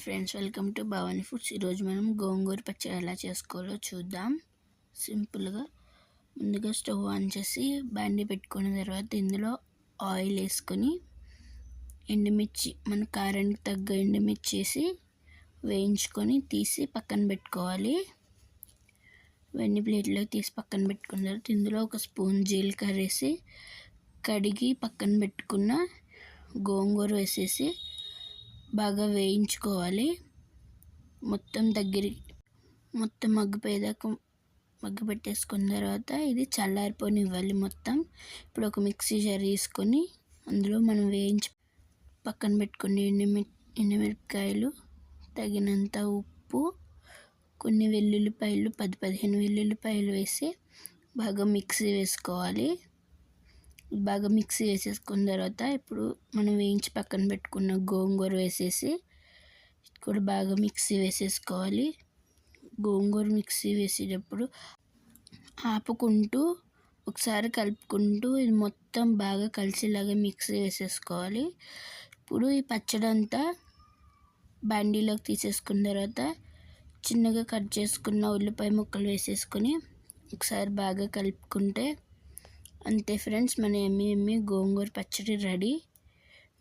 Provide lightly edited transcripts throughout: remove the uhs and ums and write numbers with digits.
Friends, welcome to Bhavani foods. ఈరోజు మనం గోంగూర పచ్చడి ఎలా చేసుకోవాలో చూద్దాం. సింపుల్గా ముందుగా స్టవ్ ఆన్ చేసి బండి పెట్టుకున్న తర్వాత ఇందులో ఆయిల్ వేసుకొని ఎండుమిర్చి, మన కారానికి తగ్గ ఎండుమిర్చి వేసి వేయించుకొని తీసి పక్కన పెట్టుకోవాలి. వెన్ని ప్లేట్లో తీసి పక్కన పెట్టుకున్న తర్వాత ఇందులో ఒక స్పూన్ జీలకర్ర వేసి కడిగి పక్కన పెట్టుకున్న గోంగూర వేసేసి బాగా వేయించుకోవాలి. మొత్తం మగ్గిపోయేదాకా పెట్టేసుకున్న తర్వాత ఇది చల్లారిపోనివ్వాలి మొత్తం. ఇప్పుడు ఒక మిక్సీ జార్ తీసుకొని అందులో మనం వేయించి పక్కన పెట్టుకుని ఎండుమిరపకాయలు, తగినంత ఉప్పు, కొన్ని వెల్లుల్లిపాయలు 10-15 వెల్లుల్లిపాయలు వేసి బాగా మిక్సీ వేసుకోవాలి. బాగా మిక్సీ వేసేసుకున్న తర్వాత ఇప్పుడు మనం వేయించి పక్కన పెట్టుకున్న గోంగూర వేసేసి కూడా బాగా మిక్సీ వేసేసుకోవాలి. గోంగూర మిక్సీ వేసేటప్పుడు ఆపుకుంటూ ఒకసారి కలుపుకుంటూ ఇది మొత్తం బాగా కలిసేలాగా మిక్సీ వేసేసుకోవాలి. ఇప్పుడు ఈ పచ్చడి అంతా బండిలోకి తీసేసుకున్న తర్వాత చిన్నగా కట్ చేసుకున్న ఉల్లిపాయ ముక్కలు వేసేసుకొని ఒకసారి బాగా కలుపుకుంటే అంతే ఫ్రెండ్స్, మన ఎమ్మి గోంగూర పచ్చడి రెడీ.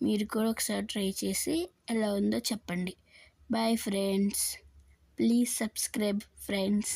మీరు కూడా ఒకసారి ట్రై చేసి ఎలా ఉందో చెప్పండి. Bye friends, please subscribe friends.